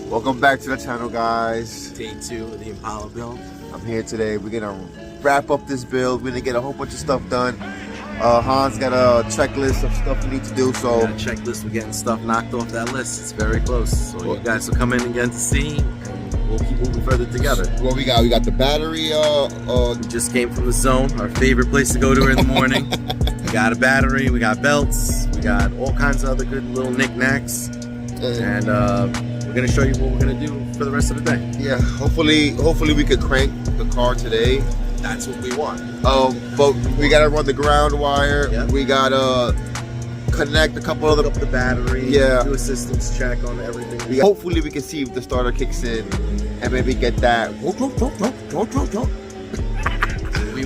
Welcome back to the channel, guys. Day 2 of the Impala build. I'm here today. We're gonna wrap up this build. We're gonna get a whole bunch of stuff done. Hans got a checklist of stuff we need to do, so we got a checklist. We're getting stuff knocked off that list. It's very close. So you guys will come in again to see, and we'll keep moving further together. What we got? We got the battery. We just came from the zone, our favorite place to go to in the morning. We got a battery, we got belts, we got all kinds of other good little knickknacks, and we're gonna show you what we're gonna do for the rest of the day. Yeah, hopefully we could crank the car today. That's what we want. But we gotta run the ground wire. Yep. We gotta connect a couple of Hook up the battery. Yeah. Do a systems check on everything. Hopefully we can see if the starter kicks in and maybe get that.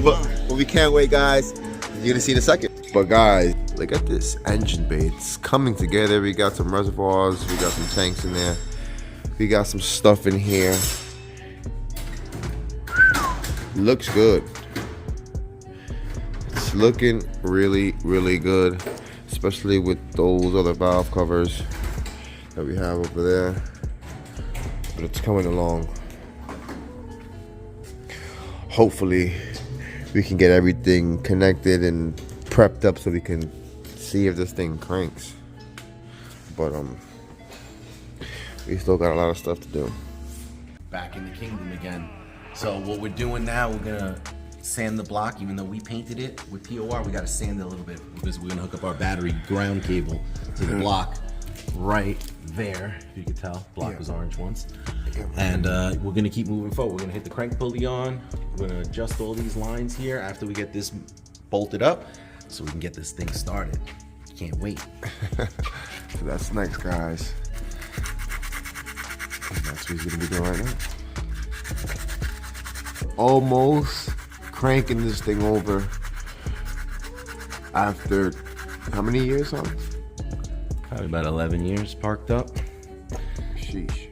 But we can't wait, guys. You're gonna see in a second. But guys, look at this engine bay. It's coming together. We got some reservoirs. We got some tanks in there. We got some stuff in here. Looks good. It's looking really, really good, especially with those other valve covers that we have over there. But it's coming along. Hopefully we can get everything connected and prepped up so we can see if this thing cranks. But we still got a lot of stuff to do. Back in the kingdom again. So what we're doing now, we're gonna sand the block. Even though we painted it with POR, we gotta sand it a little bit because we're gonna hook up our battery ground cable to the block right there. If you can tell, block was orange once. And we're gonna keep moving forward. We're gonna hit the crank pulley on. We're gonna adjust all these lines here after we get this bolted up so we can get this thing started. Can't wait. So that's next, guys. And that's what he's gonna be doing right now. Almost cranking this thing over after how many years, huh? Probably about 11 years parked up. Sheesh.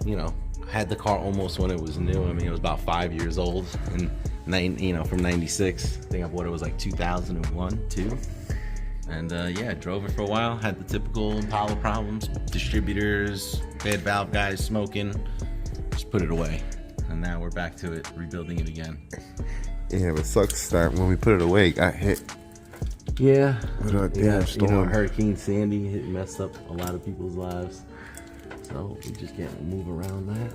You know, had the car almost when it was new. I mean, it was about 5 years old, and from '96. I think I bought it was like 2001, 2. And yeah, drove it for a while. Had the typical Impala problems: distributors, bad valve guys, smoking. Just put it away, and now we're back to it, rebuilding it again. Yeah, but it sucks that when we put it away, it got hit. Yeah, with a damn storm. You know, Hurricane Sandy messed up a lot of people's lives. So we just can't move around that.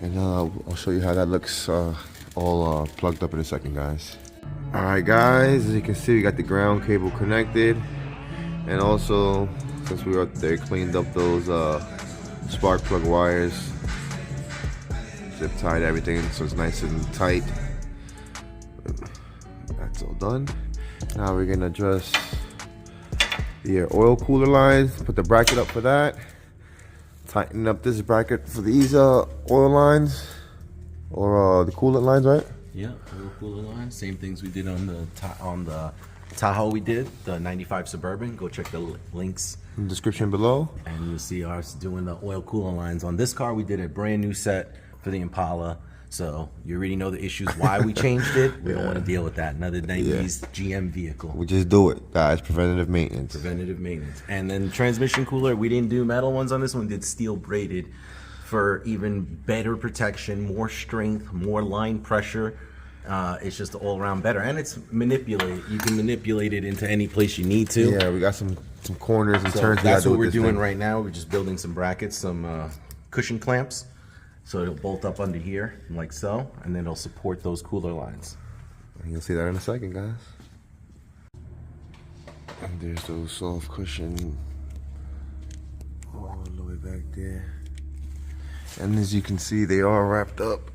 And I'll show you how that looks all plugged up in a second, guys. All right, guys, as you can see, we got the ground cable connected, and also since we were up there, cleaned up those spark plug wires, zip tied everything so it's nice and tight. That's all done. Now we're gonna adjust the oil cooler lines, put the bracket up for that, tighten up this bracket for these oil lines, or the coolant lines, right? Yeah, oil cooler lines. Same things we did on the Tahoe. We did the '95 Suburban. Go check the links in the description below, and you'll see us doing the oil cooler lines on this car. We did a brand new set for the Impala. So you already know the issues why we changed it. We don't want to deal with that. Another 90s GM vehicle. We just do it, guys. Preventative maintenance. Preventative maintenance. And then transmission cooler, we didn't do metal ones on this one. We did steel braided for even better protection, more strength, more line pressure. It's just all around better. And it's manipulate. You can manipulate it into any place you need to. Yeah, we got some corners and so turns. That's what we're doing right now. We're just building some brackets, some cushion clamps. So it'll bolt up under here, like so, and then it'll support those cooler lines. And you'll see that in a second, guys. And there's those soft cushion all the way back there. And as you can see, they are wrapped up.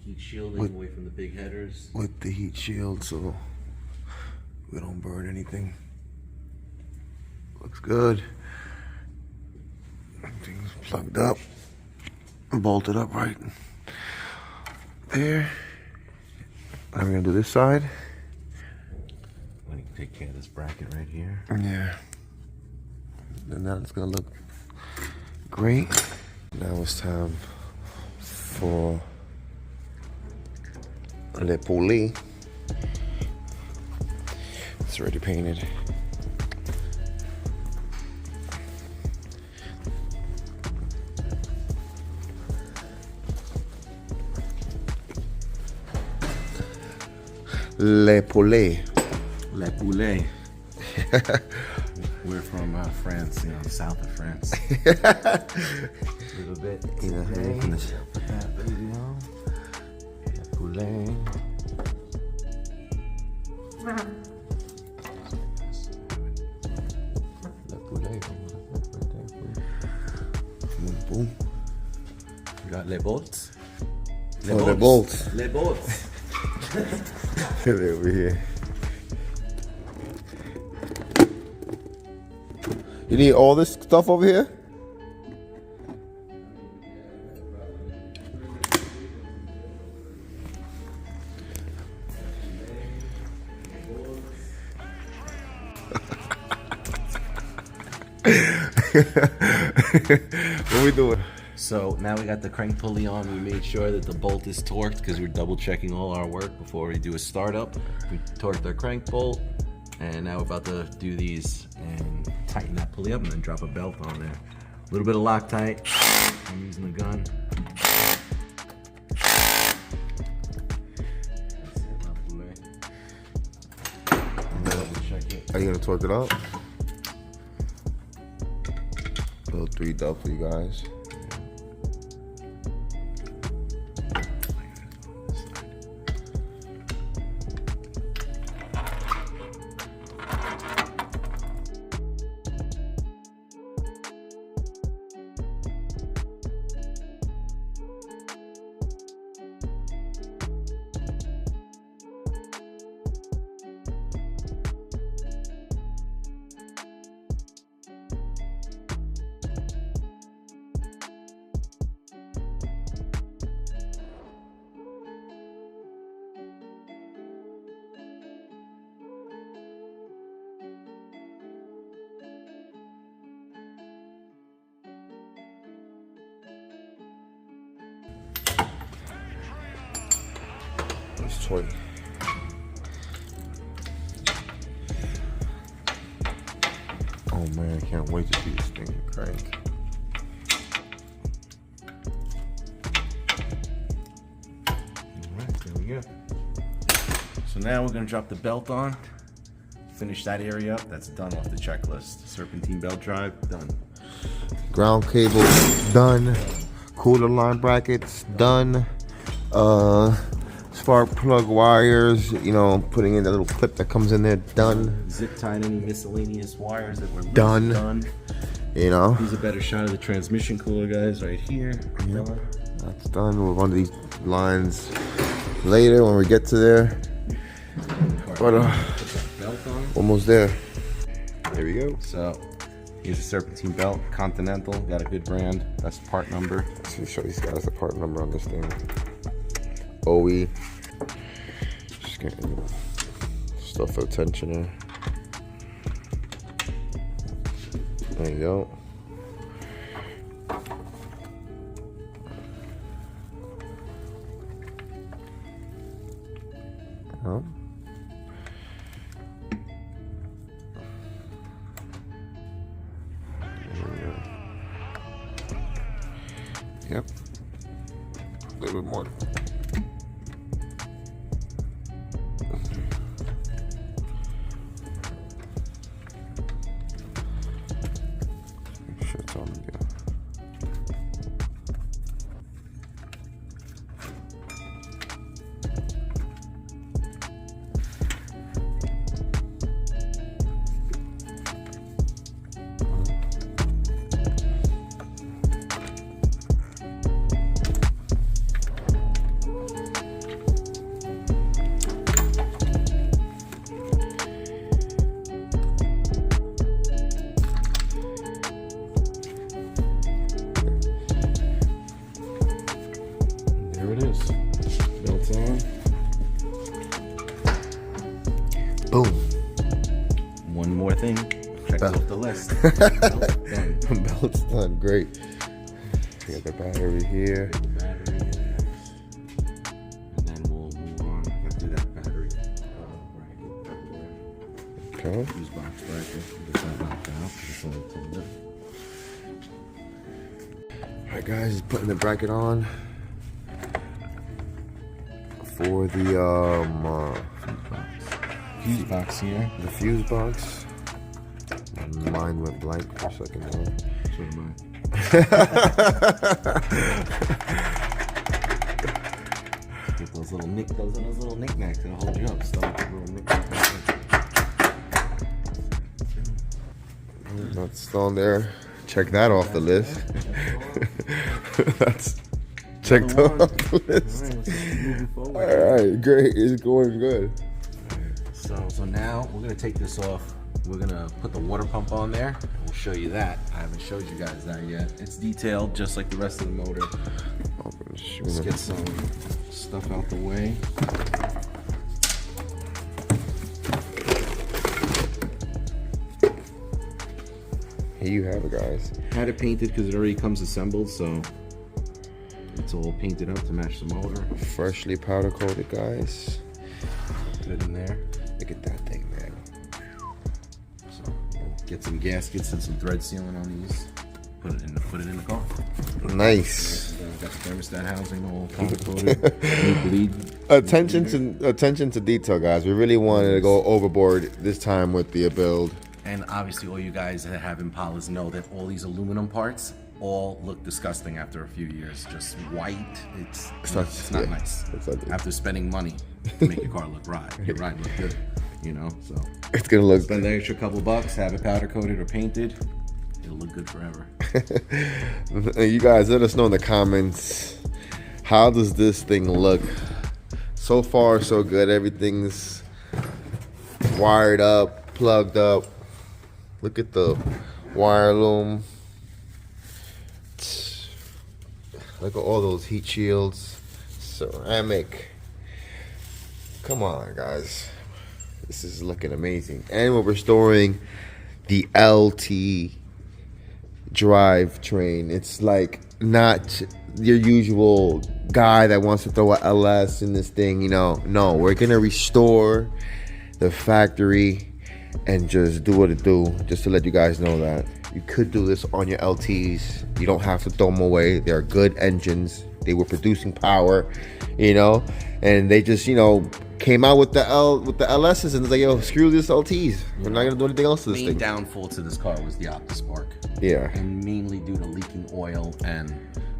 Heat shielding away from the big headers. With the heat shield, so we don't burn anything. Looks good. Everything's plugged up. Bolted up right there. Now we're gonna do this side. Let me take care of this bracket right here. Yeah. And now it's gonna look great. Now it's time for le poulet. It's already painted. Le poulet. Le poulet. We're from France, south of France. A little bit. Today. Put that video. Le poulet. Le poulet. Boom, boom. We got les bolts. The bolts. Les bolts. Over here. You need all this stuff over here? What we doing? So now we got the crank pulley on. We made sure that the bolt is torqued because we're double checking all our work before we do a startup. We torqued our crank bolt, and now we're about to do these and tighten that pulley up and then drop a belt on there. A little bit of Loctite. I'm using the gun. Are you gonna torque it out? Little 3 dub for you guys. It's 20. Oh man, I can't wait to see this thing crank. Alright, there we go. So now we're gonna drop the belt on. Finish that area up. That's done off the checklist. Serpentine belt drive, done. Ground cable done. Cooler line brackets done. Spark plug wires, putting in the little clip that comes in there, done. Zip tied any miscellaneous wires that were loose, Done. Here's a better shot of the transmission cooler, guys, right here. Yep. That's done. We'll run these lines later when we get to there. But Put that belt on. almost there. There we go. So here's a serpentine belt, Continental, got a good brand. That's the part number. Let me show these guys the part number on this thing. OE. Just getting stuff for the tensioner. There you go. Oh. Yep. A little bit more. Make sure it's all together. There it is. Belt's on. Boom. One more thing. Check Belt. off the list. Belt done. Belt's done. Great. We got the battery here. The battery in. And then we'll move on. Let's do that battery bracket. Okay. Use box bracket. Get that knocked out. Just a little bit. Alright guys, just putting the bracket on for the fuse box here. The fuse box. Mine went blank for a second there. So did mine. Get those little knickknacks that'll hold you up. That's still on there. Check that off the list. That's checked off the list. All right, great. It's going good. So now we're gonna take this off. We're gonna put the water pump on there. And we'll show you that. I haven't showed you guys that yet. It's detailed just like the rest of the motor. Let's get some stuff out the way. Here you have it, guys. Had it painted because it already comes assembled, so it's all painted up to match the motor. Freshly powder coated, guys. Put it in there. Look at that thing, man. So get some gaskets and some thread sealing on these. Put it in the car. Nice. Got the thermostat housing all powder coated. Bleed. Attention to detail, guys. We really wanted to go overboard this time with the build. And obviously, all you guys that have Impalas know that all these aluminum parts all look disgusting after a few years. Just white. It's not nice. It's ugly. After spending money to make your car look your ride look good, you know. So It's gonna look. spend the extra couple bucks, have it powder coated or painted. It'll look good forever. You guys, let us know in the comments. How does this thing look? So far, so good. Everything's wired up, plugged up. Look at the wire loom. Look at all those heat shields. Ceramic. Come on, guys. This is looking amazing. And we're restoring the LT drivetrain. It's like not your usual guy that wants to throw a LS in this thing, you know. No, we're gonna restore the factory and just do what it do. Just to let you guys know that you could do this on your LTs. You don't have to throw them away. They're good engines. They were producing power, you know, and they just, you know, came out with the LSs and it's like, yo, screw this LTs. We're not gonna do anything else to this Main thing. downfall to this car was the OptiSpark. Yeah. And mainly due to leaking oil and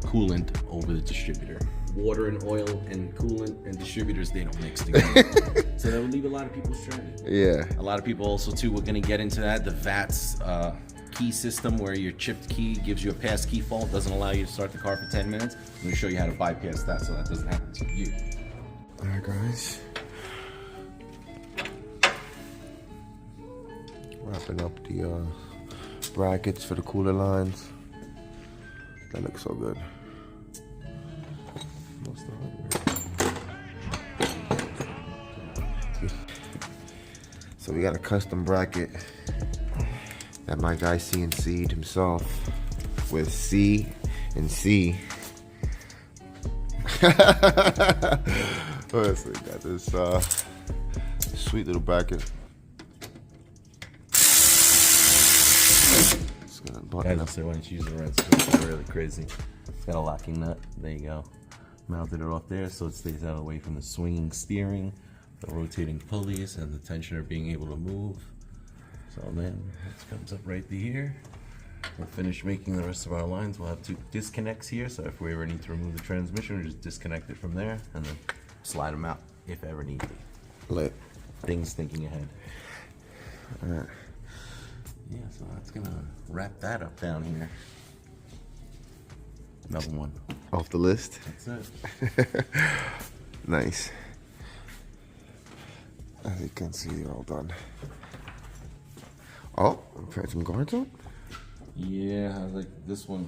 coolant over the distributor. Water and oil and coolant and distributors, they don't mix together. So that would leave a lot of people stranded. Yeah. A lot of people also too, we're gonna get into that. The VATS key system where your chipped key gives you a pass key fault, doesn't allow you to start the car for 10 minutes. I'm gonna show you how to bypass that so that doesn't happen to you. All right, guys. Wrapping up the brackets for the cooler lines. That looks so good. So we got a custom bracket that my guy CNC'd himself with C and C. Let's see, got this sweet little bracket. It's gonna button up. Say why don't you use the red? It's really crazy. It's got a locking nut. There you go. Mounted it off there so it stays out away from the swinging steering, the rotating pulleys, and the tensioner being able to move. So then it comes up right here. We'll finish making the rest of our lines. We'll have two disconnects here, so if we ever need to remove the transmission, we just disconnect it from there and then slide them out if ever need be. Lit. Things thinking ahead. Alright. Yeah, so that's gonna wrap that up down here. Another one. Off the list. That's it. Nice. As you can see, they're all done. Oh, put some guards on? Yeah, I was like, this one,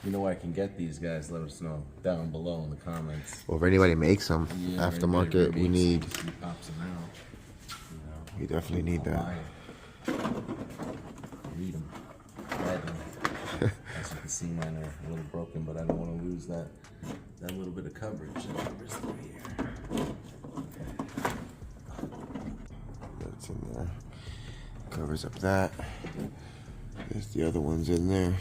you know where I can get these guys, let us know down below in the comments. Well, if anybody makes them Yeah, aftermarket, we need. He pops them out. You know, We definitely need I'll that. buy it. Read them. Read them. As you can see, mine are a little broken, but I don't want to lose that little bit of coverage that covers through here. That's in there. Covers up that. There's the other ones in there.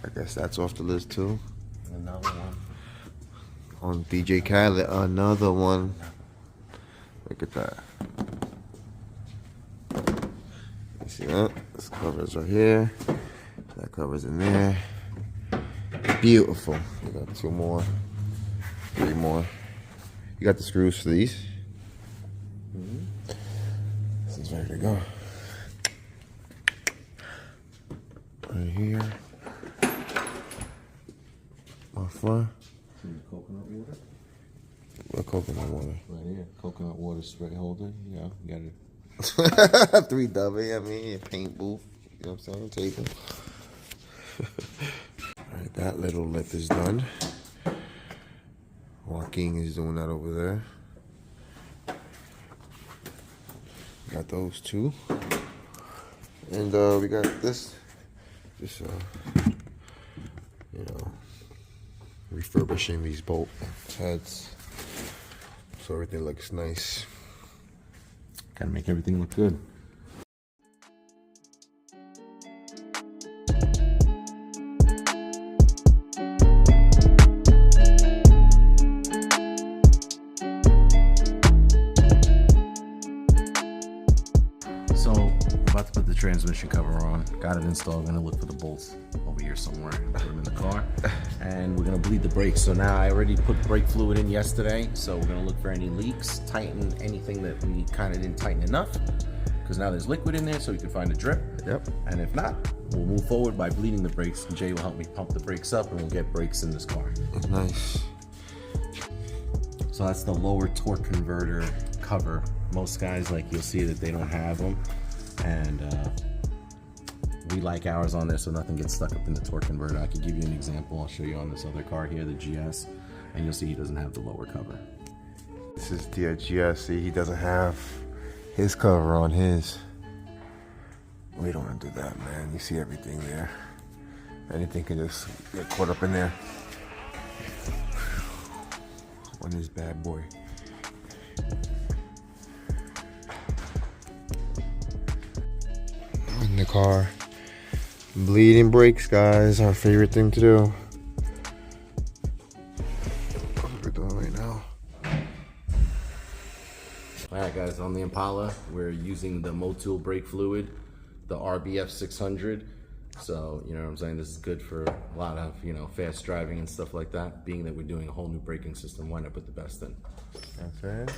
I guess that's off the list too. Another one. On DJ Khaled, another one. Look at that. You see that? This covers right here. That covers in there. Beautiful. You got 2 more, 3 more. You got the screws for these. This is ready to go. Right here. My front. Some coconut water. What coconut water? Right here. Coconut water spray holder. Yeah, you got it. 3W, I mean, paint booth. You know what I'm saying? Table. Alright, that little lip is done. Joaquin is doing that over there. Got those 2. And we got this. Just, you know, refurbishing these bolt heads so everything looks nice. Gotta make everything look good. So, I'm about to put the transmission cover on. Got it installed. Gonna look for the bolts over here somewhere. Put them in the car. And we're gonna bleed the brakes. So now I already put brake fluid in yesterday. So we're gonna look for any leaks, tighten anything that we kind of didn't tighten enough. Because now there's liquid in there so we can find a drip. Yep. And if not, we'll move forward by bleeding the brakes. And Jay will help me pump the brakes up and we'll get brakes in this car. Nice. So that's the lower torque converter cover. Most guys, like, you'll see that they don't have them. And we like ours on there so nothing gets stuck up in the torque converter. I can give you an example. I'll show you on this other car here, the GS, and you'll see he doesn't have the lower cover. This is the GS. See, he doesn't have his cover on his. We don't want to do that, man. You see everything there. Anything can just get caught up in there. On this bad boy. In the car. Bleeding brakes, guys. Our favorite thing to do. That's what we're doing right now. Alright guys, on the Impala, we're using the Motul brake fluid, the RBF 600. So, you know what I'm saying, this is good for a lot of, you know, fast driving and stuff like that. Being that we're doing a whole new braking system, why not put the best in? That's it.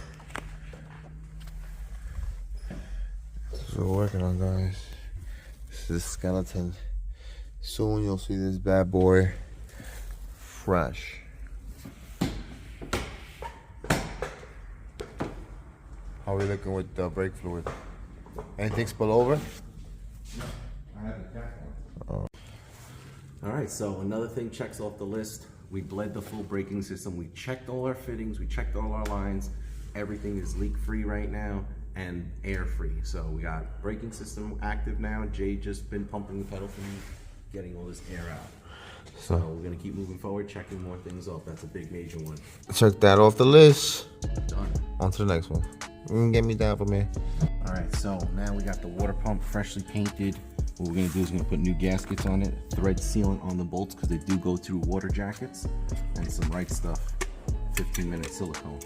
This is what we're working on, guys. This is skeleton. Soon you'll see this bad boy fresh. How are we looking with the brake fluid? Anything spill over? No, I have a cap on. Alright, so another thing checks off the list. We bled the full braking system. We checked all our fittings. We checked all our lines. Everything is leak-free right now and air-free. So we got braking system active now. Jay just been pumping the pedal for me, getting all this air out. So we're gonna keep moving forward, checking more things off. That's a big major one. Check that off the list. Done. On to the next one. Get me down for me. Alright, so now we got the water pump freshly painted. What we're gonna do is we're gonna put new gaskets on it, thread sealant on the bolts because they do go through water jackets, and some right stuff, 15-minute silicone.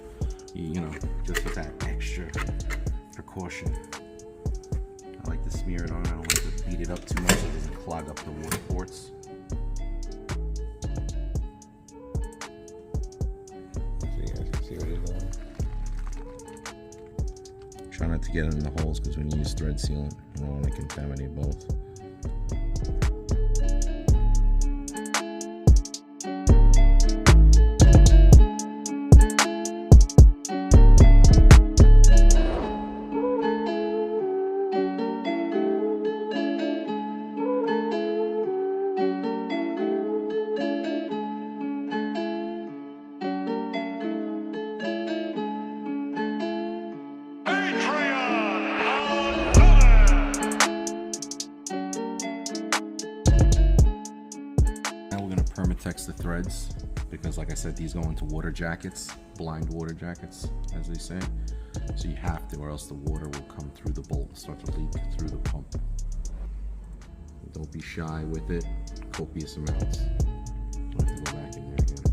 You know, just with that extra precaution. I like to smear it on. I don't like to beat it up too much so it doesn't clog up the water ports. So you guys can see what it is on. Try not to get in the holes because when you use thread sealant, you don't want to contaminate both. Permatex the threads because, like I said, these go into water jackets, blind water jackets, as they say. So you have to, or else the water will come through the bolt, start to leak through the pump. Don't be shy with it. Copious amounts. I have to go back in there again.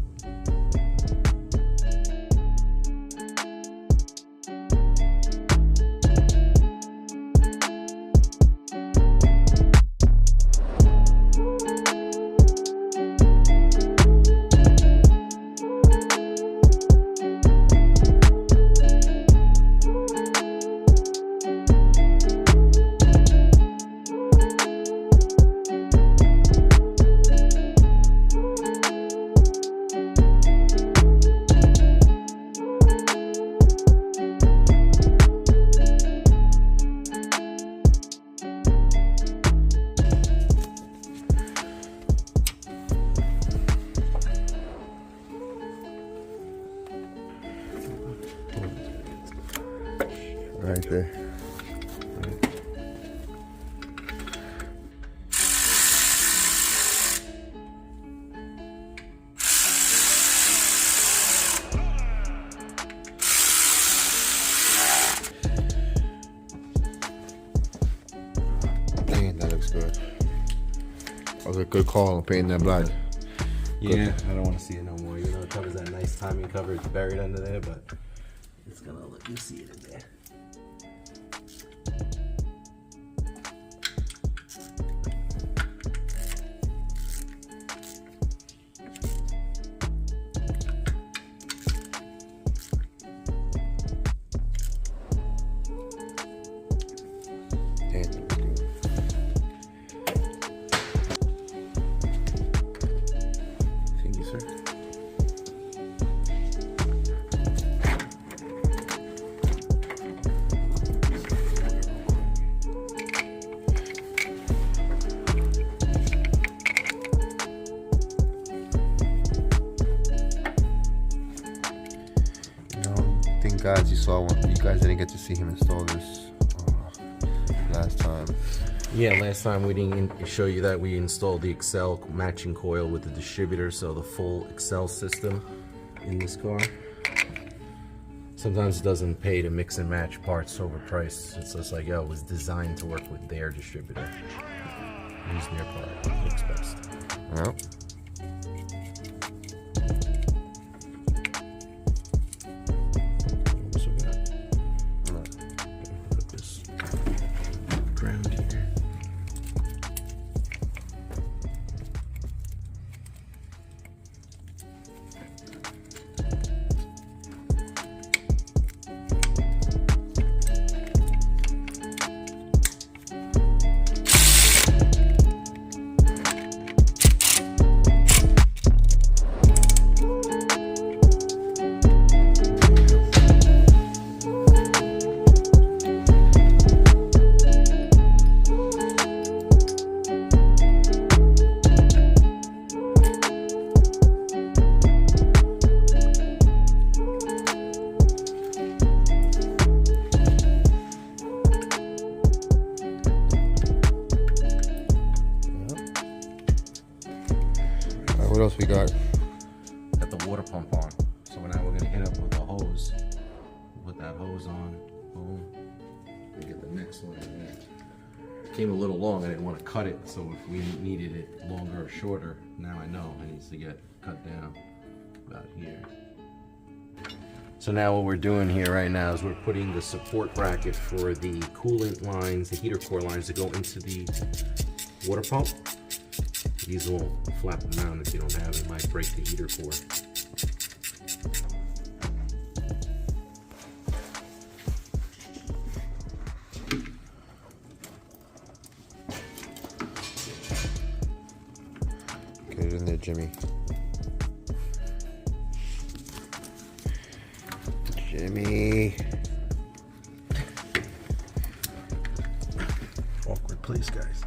here. Dang, that looks good. That was a good call on painting that black. Yeah, I don't want to see it no more. You know, it covers that nice timing cover. It's buried under there, but it's gonna look. You see it in there. Damn, that looks good. Thank you, sir. I think, guys, you guys didn't get to see him install this last time. Yeah, last time we didn't show you that we installed the Excel matching coil with the distributor, so the full Excel system in this car. Sometimes it doesn't pay to mix and match parts overpriced. It's just like, yo, it was designed to work with their distributor. Use their part, looks best. Well, So put this ground here. what else we got? Got the water pump on. So now we're gonna hit up with a hose. Put that hose on. Boom. And get the next one in there. Came a little long. I didn't want to cut it, so if we needed it longer or shorter, now I know it needs to get cut down about here. So now what we're doing here right now is we're putting the support bracket for the coolant lines, the heater core lines that go into the water pump. These won't flap around if you don't have it. It might break the heater core. Get it in there, Jimmy. Jimmy. Awkward place, guys.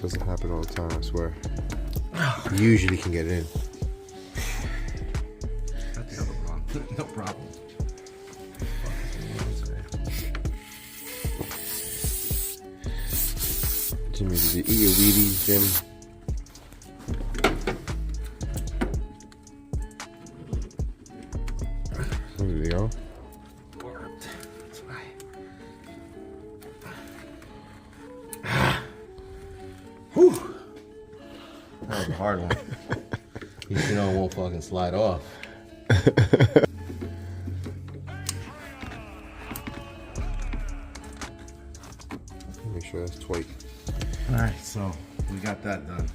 Doesn't happen all the time, I swear. You usually can get in. That's the other wrong. No problem. Jimmy, did you eat your Wheaties, Jim? There we go. Worked. That's right. Whew. That was a hard one. You know it won't fucking slide off. Make sure that's tweak. Alright, so we got that done.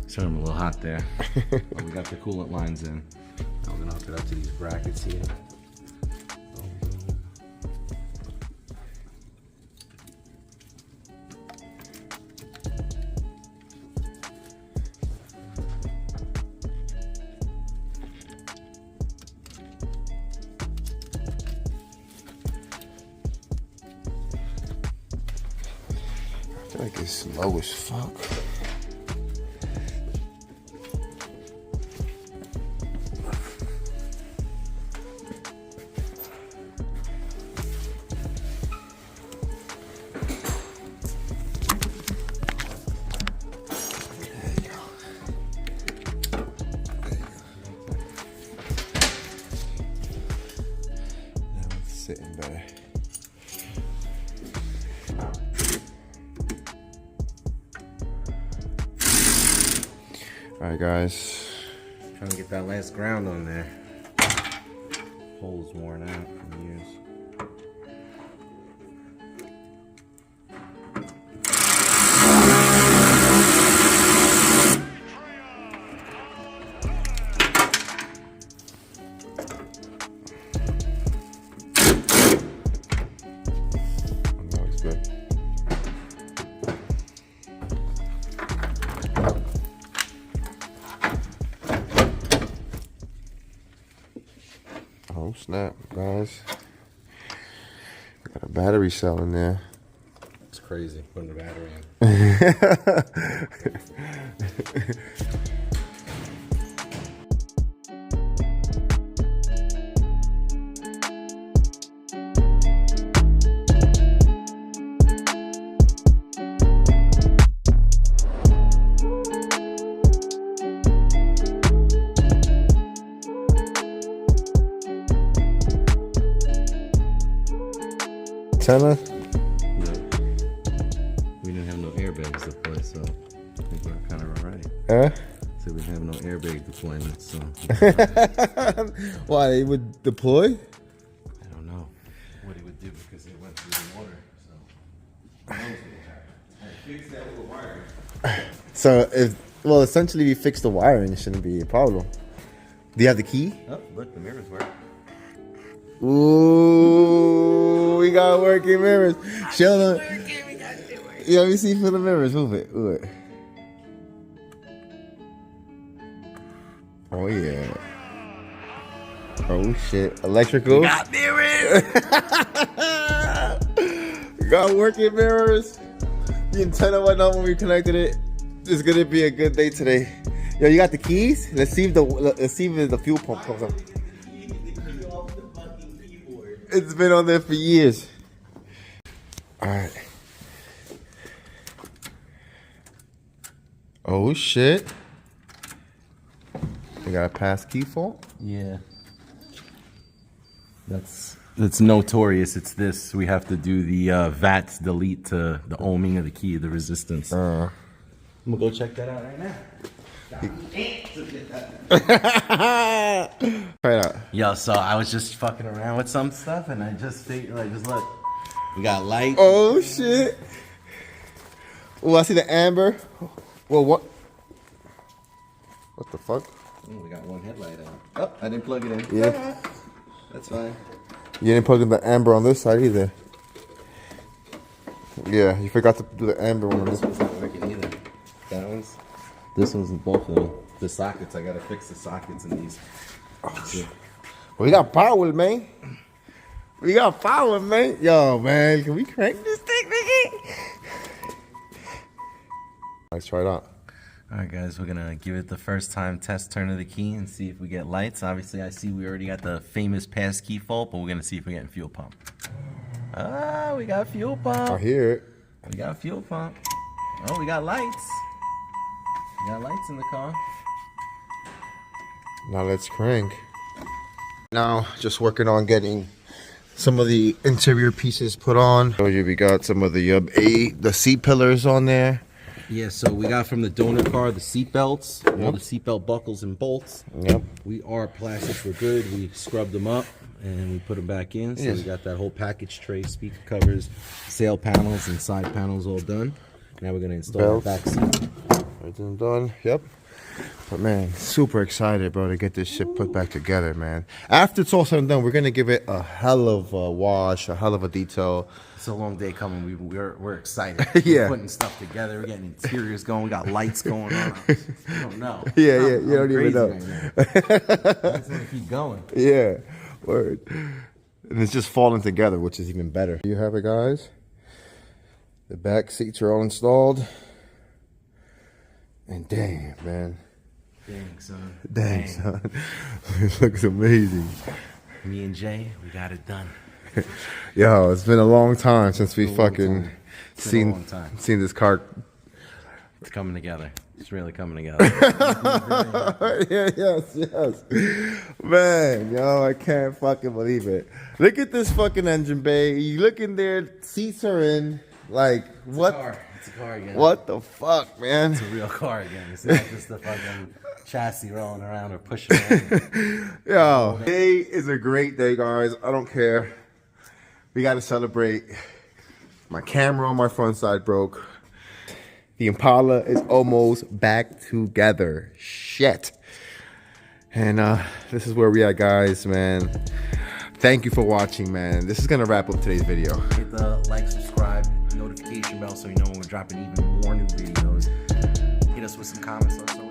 Sorry, I'm a little hot there. But we got the coolant lines in. Now we're gonna hook it up to these brackets here. I feel like it's low as fuck. right, guys. Trying to get that last ground on there. Hole's worn out from years. That looks good. Oh snap, guys. Got a battery cell in there. It's crazy putting the battery in. Tenna? We didn't have no airbags deployed, so I think we're kind of alright. Huh? So we have no airbag deployment, so Why, they would deploy? I don't know what he would do because it went through the water. So who knows what happened. Fix that little wire. So well, essentially if you fix the wiring, it shouldn't be a problem. Do you have the key? Oh, look, the mirrors work. Ooh, we got working mirrors. Show them. Yeah, let me see for the mirrors. Move it. Move it. Oh yeah. Oh shit. Electrical. Got mirrors. Got working mirrors. The antenna went up when we connected it. It's gonna be a good day today. Yo, you got the keys? Let's see if the fuel pump comes up. It's been on there for years. All right. Oh shit. We got a pass key fault? Yeah. That's notorious. It's this. We have to do the VATS delete to the ohming of the key, the resistance. I'm gonna go check that out right now. Try it out. Yo, so I was just fucking around with some stuff, and I just figured, like, just look. We got lights. Oh shit. Oh, I see the amber. Well, what? What the fuck? Oh, we got one headlight out. Oh, I didn't plug it in. Yeah. That's fine. You didn't plug in the amber on this side either. Yeah, you forgot to do the amber one on this. This one's not working either. That one's. This one's in both of them. The sockets, I gotta fix the sockets in these. Oh, shit. We got power, man. We got power, man. Yo, man, can we crank this thing, nigga? Let's try it out. All right, guys, we're gonna give it the first time test turn of the key and see if we get lights. Obviously, I see we already got the famous pass key fault, but we're gonna see if we get fuel pump. Ah, we got fuel pump. I hear it. We got fuel pump. Oh, we got lights. We got lights in the car. Now let's crank. Now, just working on getting some of the interior pieces put on. So we got some of the seat pillars on there. Yeah, so we got from the donor car the seat belts, all the seat belt buckles and bolts. Yep. Our plastics were good. We scrubbed them up and we put them back in. So Yes. we got that whole package tray, speaker covers, sail panels, and side panels all done. Now we're gonna install the back seat. Everything's done. Yep. But man, super excited, bro, to get this shit put back together, man. After it's all said and done, we're gonna give it a hell of a wash, a hell of a detail. It's a long day coming. We're excited. Yeah. We're putting stuff together. We're getting interiors going. We got lights going on. I don't know. Yeah, yeah. You don't even know. I just want to keep going. Yeah. Word. And it's just falling together, which is even better. You have it, guys. The back seats are all installed. And damn, man. Dang, son. Dang, son. It looks amazing. Me and Jay, we got it done. Yo, it's been a long time since we fucking seen this car. It's coming together. It's really coming together. Yeah, yes. Man, yo, I can't fucking believe it. Look at this fucking engine bay. You look in there, seats are in. Like, what? It's a car again. What the fuck, man? It's a real car again. It's not just the fucking chassis rolling around or pushing around. Yo, today is a great day, guys. I don't care. We got to celebrate. My camera on my front side broke. The Impala is almost back together. Shit. And this is where we at, guys, man. Thank you for watching, man. This is going to wrap up today's video. Hit the like, subscribe, notification bell so you know when we're dropping even more new videos. Hit us with some comments. Let us know